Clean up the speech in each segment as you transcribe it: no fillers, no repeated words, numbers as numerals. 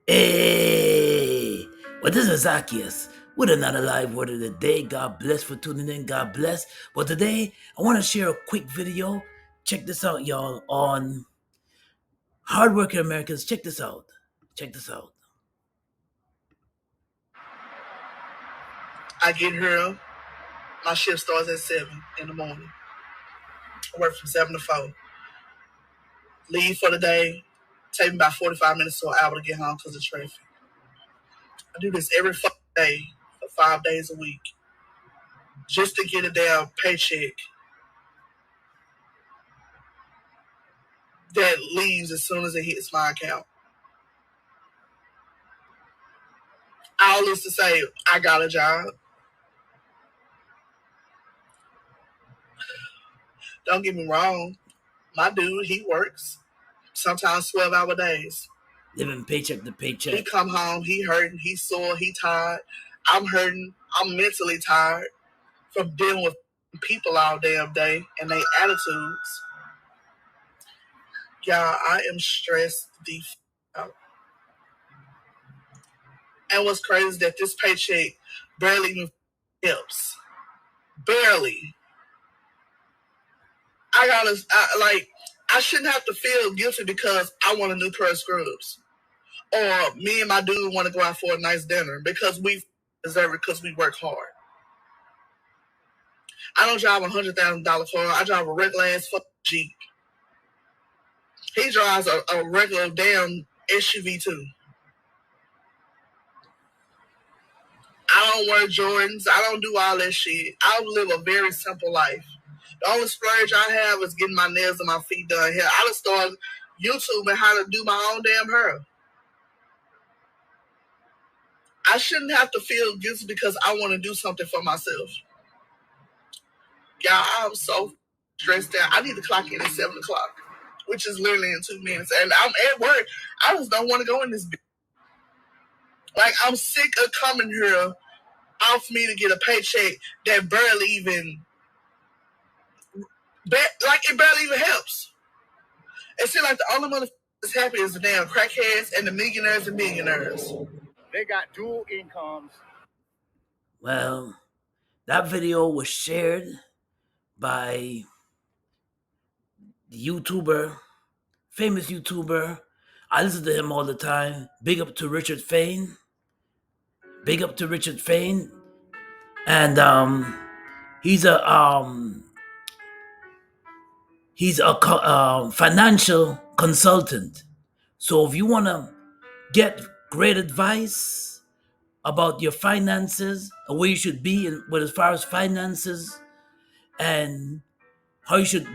Hey, well, this is Zacchaeus with another live word of the day. God bless for tuning in. God bless. Well, today I want to share a quick video. Check this out, y'all, on hardworking Americans. Check this out. Check this out. I get here, my shift starts at 7 in the morning. I work from 7 to 4. Leave for the day. Take me about 45 minutes to an hour to get home because of traffic. I do this every fucking day for 5 days a week just to get a damn paycheck that leaves as soon as it hits my account. All this to say, I got a job. Don't get me wrong. My dude, he works sometimes 12-hour days. Living paycheck to He paycheck. come home, he hurting, he sore, he tired. I'm hurting. I'm mentally tired from dealing with people all damn day and their attitudes. Y'all, I am stressed the out. And what's crazy is that this paycheck barely even helps. Barely. I shouldn't have to feel guilty because I want a new pair of scrubs. Or me and my dude want to go out for a nice dinner because we deserve it because we work hard. I don't drive a $100,000 car. I drive a regular ass fucking Jeep. He drives a regular damn SUV too. I don't wear Jordans. I don't do all that shit. I live a very simple life. The only splurge I have is getting my nails and my feet done here. I just started YouTubing how to do my own damn hair. I shouldn't have to feel guilty because I want to do something for myself. Y'all, I'm so stressed out. I need to clock in at 7 o'clock, which is literally in 2 minutes. And I'm at work. I just don't want to go in this bitch. Like, I'm sick of coming here off me to get a paycheck that barely even, it barely even helps. It seems like the only motherfuckers that's happy is the damn crackheads and the millionaires and millionaires. They got dual incomes. Well, that video was shared by the YouTuber, famous YouTuber. I listen to him all the time. Big up to Richard Fain. Big up to Richard Fain. And he's a financial consultant. So if you want to get great advice about your finances and where you should be with as far as finances and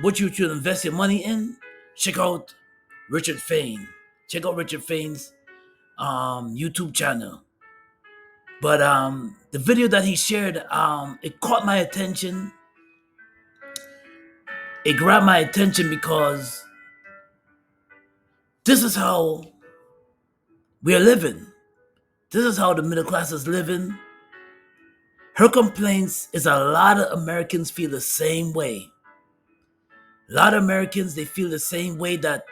what you should invest your money in, check out Richard Fain. Check out Richard Fain's YouTube channel. But the video that he shared, it caught my attention. It grabbed my attention because this is how we are living. This is how the middle class is living. Her complaints is a lot of Americans feel the same way. A lot of Americans, they feel the same way that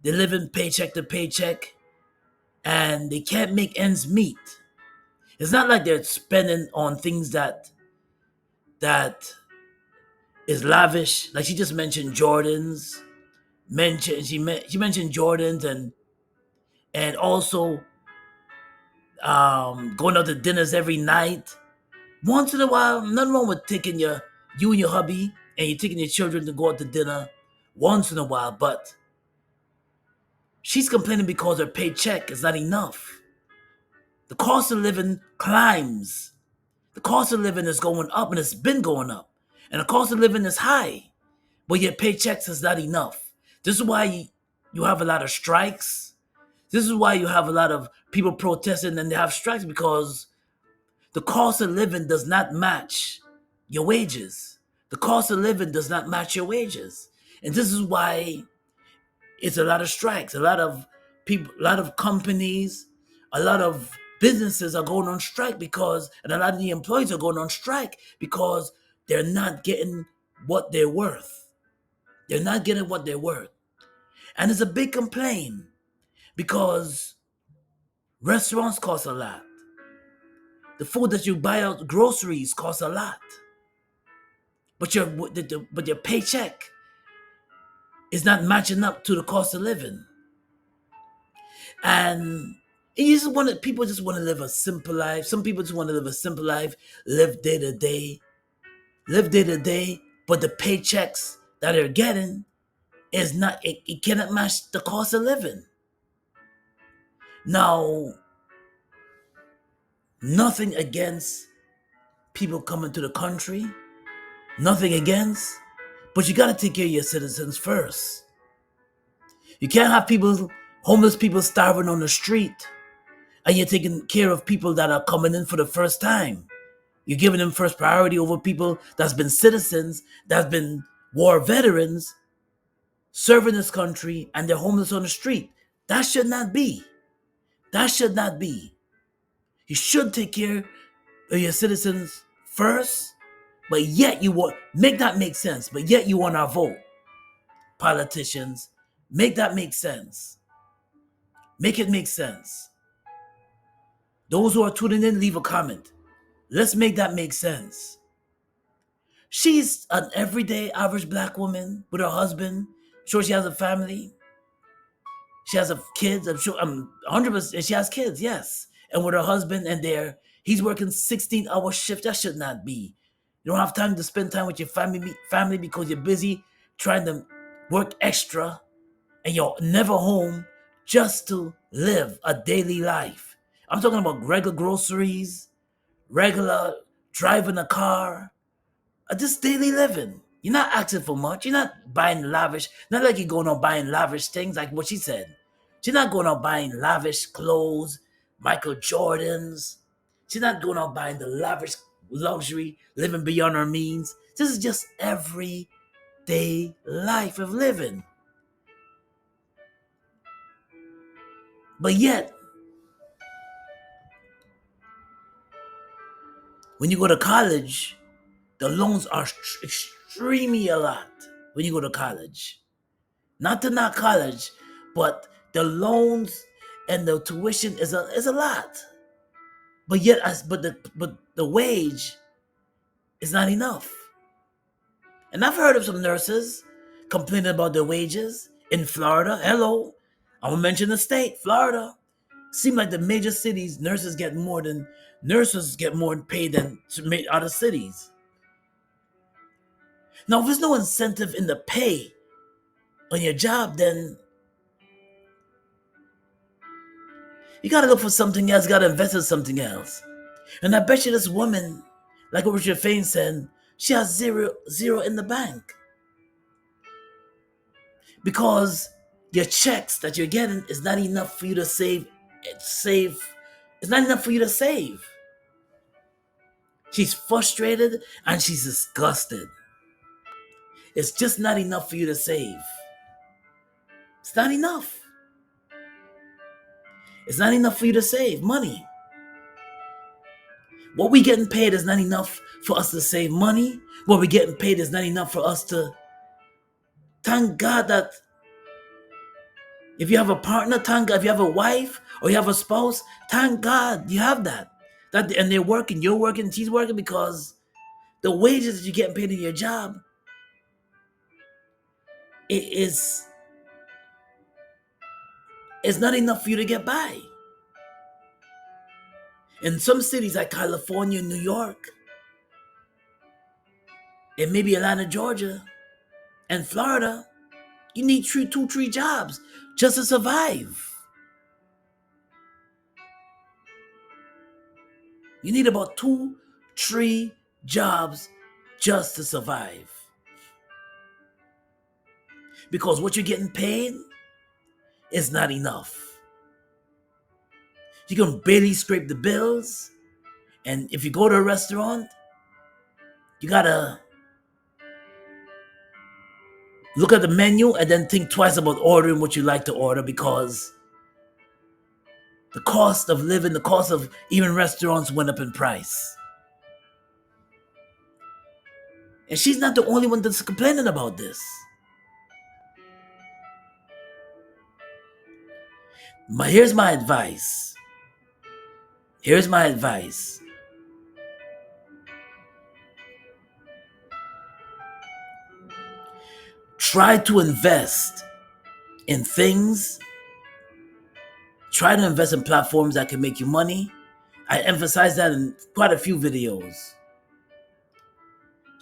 they live in paycheck to paycheck and they can't make ends meet. It's not like they're spending on things that is lavish. Like she just mentioned Jordans. She mentioned Jordans and also going out to dinners every night. Once in a while, nothing wrong with taking you and your hubby and you're taking your children to go out to dinner once in a while, but she's complaining because her paycheck is not enough. The cost of living climbs. The cost of living is going up and it's been going up. And the cost of living is high, but your paychecks is not enough. This is why you have a lot of strikes. This is why you have a lot of people protesting and they have strikes because the cost of living does not match your wages. The cost of living does not match your wages. And this is why it's a lot of strikes. A lot of people, a lot of companies, a lot of businesses are going on strike and a lot of the employees are going on strike because they're not getting what they're worth. They're not getting what they're worth. And it's a big complaint because Restaurants cost a lot. The food that you buy out groceries costs a lot. But your paycheck is not matching up to the cost of living. And people just want to live a simple life. Some people just want to live a simple life, live day to day, but the paychecks that they're getting is not it cannot match the cost of living. Now, nothing against people coming to the country, nothing against, but you gotta take care of your citizens first. You can't have homeless people starving on the street, and you're taking care of people that are coming in for the first time. You're giving them first priority over people that's been citizens, that's been war veterans, serving this country, and they're homeless on the street. That should not be. That should not be. You should take care of your citizens first, but yet make that make sense, but yet you want our vote. Politicians, make that make sense. Make it make sense. Those who are tuning in, leave a comment. Let's make that make sense. She's an everyday average black woman with her husband. Sure, she has a family. She has kids. I'm sure. I'm 100%. She has kids, yes. And with her husband, and he's working 16-hour shifts. That should not be. You don't have time to spend time with your family because you're busy trying to work extra, and you're never home just to live a daily life. I'm talking about regular groceries, regular driving a car, just daily living. You're not asking for much. You're not buying lavish. Not like you're going out buying lavish things like what she said. She's not going out buying lavish clothes, Michael Jordans. She's not going out buying the lavish luxury, living beyond her means. This is just everyday life of living. But yet, when you go to college, the loans are extremely a lot when you go to college. Not to knock college, but the loans and the tuition is a lot. But yet, but the wage is not enough. And I've heard of some nurses complaining about their wages in Florida. Hello, I'm gonna mention the state, Florida. Seem like the major cities, nurses get more paid than other cities. Now, if there's no incentive in the pay on your job, then you gotta look for something else, gotta invest in something else. And I bet you this woman, like what Richard Fain said, she has zero in the bank. Because your checks that you're getting is not enough for you to save. It's not enough for you to save. She's frustrated and she's disgusted. It's just not enough for you to save. It's not enough. It's not enough for you to save money. What we getting paid is not enough for us to save money. What we getting paid is not enough for us to thank God that if you have a partner, thank God. If you have a wife or you have a spouse, thank God you have that. And they're working, you're working, she's working, because the wages that you're getting paid in your job, it's not enough for you to get by. In some cities like California, New York, and maybe Atlanta, Georgia, and Florida, you need 3 jobs just to survive. You need about 2-3 jobs just to survive. Because what you're getting paid is not enough. You can barely scrape the bills. And if you go to a restaurant, you gotta look at the menu and then think twice about ordering what you like to order, because the cost of living, the cost of even restaurants went up in price. And she's not the only one that's complaining about this. Here's my advice. Here's my advice. Try to invest in things. Try to invest in platforms that can make you money. I emphasize that in quite a few videos.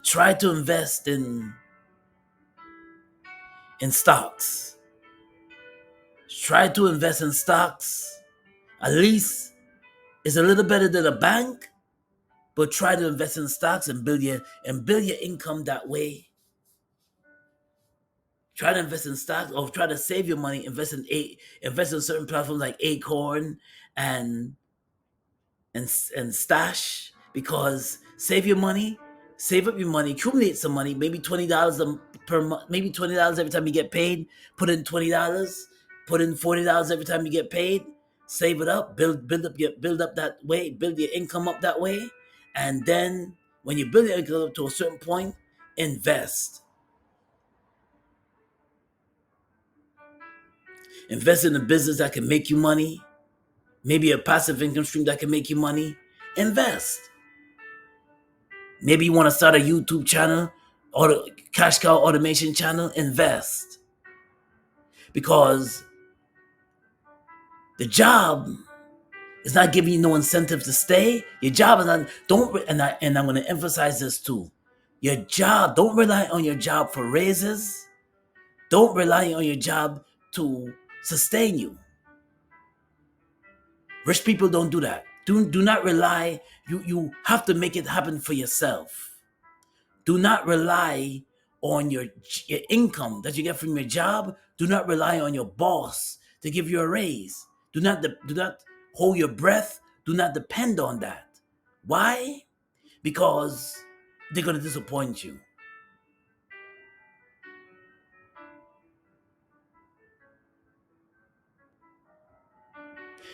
Try to invest in stocks. Try to invest in stocks. At least it's a little better than a bank, but try to invest in stocks and build your income that way. Try to invest in stocks or try to save your money. Invest in certain platforms like Acorn and and Stash, because save up your money, accumulate some money, maybe $20 per month, maybe $20 every time you get paid. Put in $20, put in $40 every time you get paid. Save it up, build up that way, build your income up that way, and then when you build your income up to a certain point, invest. Invest in a business that can make you money, maybe a passive income stream that can make you money. Invest. Maybe you want to start a YouTube channel or a cash cow automation channel. Invest. Because the job is not giving you no incentive to stay. Your job is not, and I'm going to emphasize this too. Your job, don't rely on your job for raises. Don't rely on your job to sustain you. Rich people don't do that. Do not rely. You have to make it happen for yourself. Do not rely on your income that you get from your job. Do not rely on your boss to give you a raise. Do not hold your breath. Do not depend on that. Why? Because they're going to disappoint you.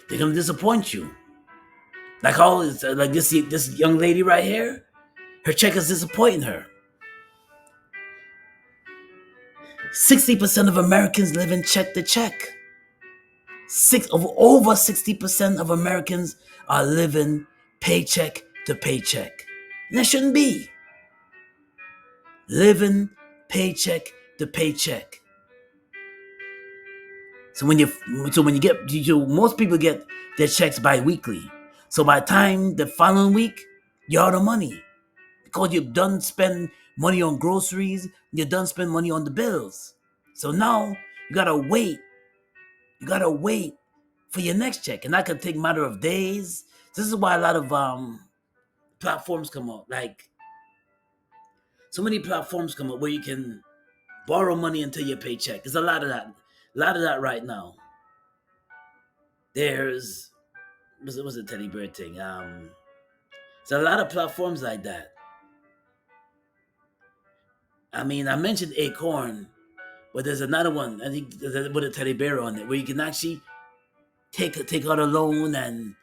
They're going to disappoint you. Like this young lady right here, her check is disappointing her. 60% of Americans live in check to check. Over 60% of Americans are living paycheck to paycheck. And that shouldn't be. Living paycheck to paycheck. So when you get, most people get their checks bi-weekly. So by the time the following week, you're out of money. Because you've done spend money on groceries, you're done spend money on the bills. So now you gotta wait. You gotta wait for your next check, and that could take a matter of days. This is why a lot of platforms come up. Like, so many platforms come up where you can borrow money until your paycheck. There's a lot of that right now. There's what's the teddy bear thing? There's a lot of platforms like that. I mean, I mentioned Acorn, but there's another one, I think, with a teddy bear on it, where you can actually take out a loan, and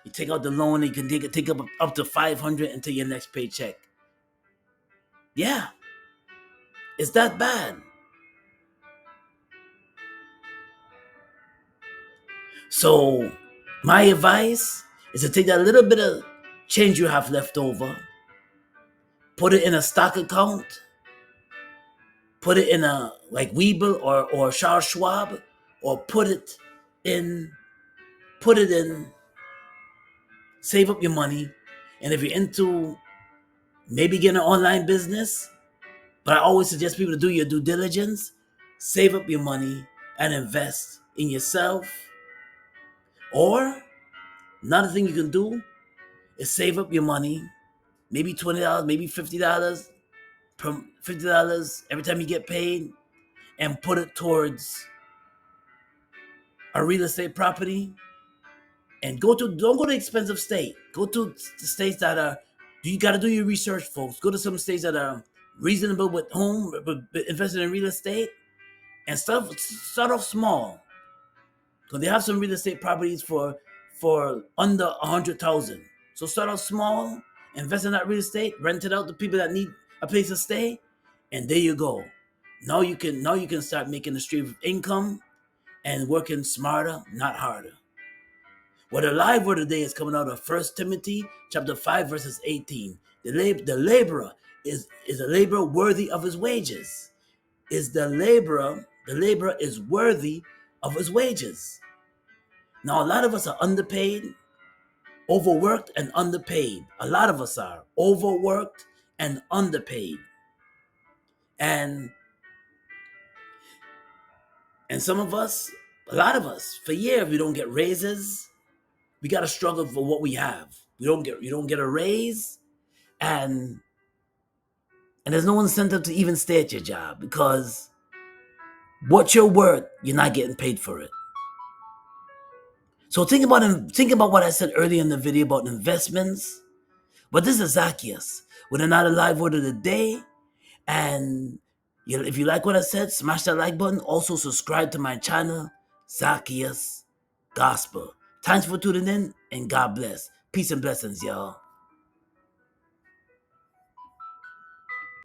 you take out the loan, and you can take up to $500 until your next paycheck. Yeah, it's that bad. So my advice is to take that little bit of change you have left over, put it in a stock account, put it in a like Weeble or Charles Schwab, or put it in, save up your money. And if you're into maybe getting an online business, but I always suggest people to do your due diligence, save up your money and invest in yourself. Or another thing you can do is save up your money, maybe $20, maybe $50 $50 every time you get paid, and put it towards a real estate property. And don't go to expensive state. Go to the states that are, you got to do your research, folks. Go to some states that are reasonable with investing in real estate, and start off small. Because they have some real estate properties for under 100,000. So start off small, invest in that real estate, rent it out to people that need a place to stay, and there you go. Now you can start making a stream of income and working smarter, not harder. Well, the live word today is coming out of 1 Timothy chapter 5, verses 18. The laborer is a laborer worthy of his wages. The laborer is worthy of his wages. Now, a lot of us are underpaid, overworked, and underpaid. A lot of us are overworked and underpaid. And some of us, a lot of us, for years we don't get raises. We got to struggle for what we have. You don't get a raise, and there's no incentive to even stay at your job, because what you're worth, you're not getting paid for it. So think about what I said earlier in the video about investments. But this is Zacchaeus with another live word of the day. And if you like what I said, smash that like button. Also subscribe to my channel, Zacchaeus Gospel. Thanks for tuning in, and God bless. Peace and blessings, y'all.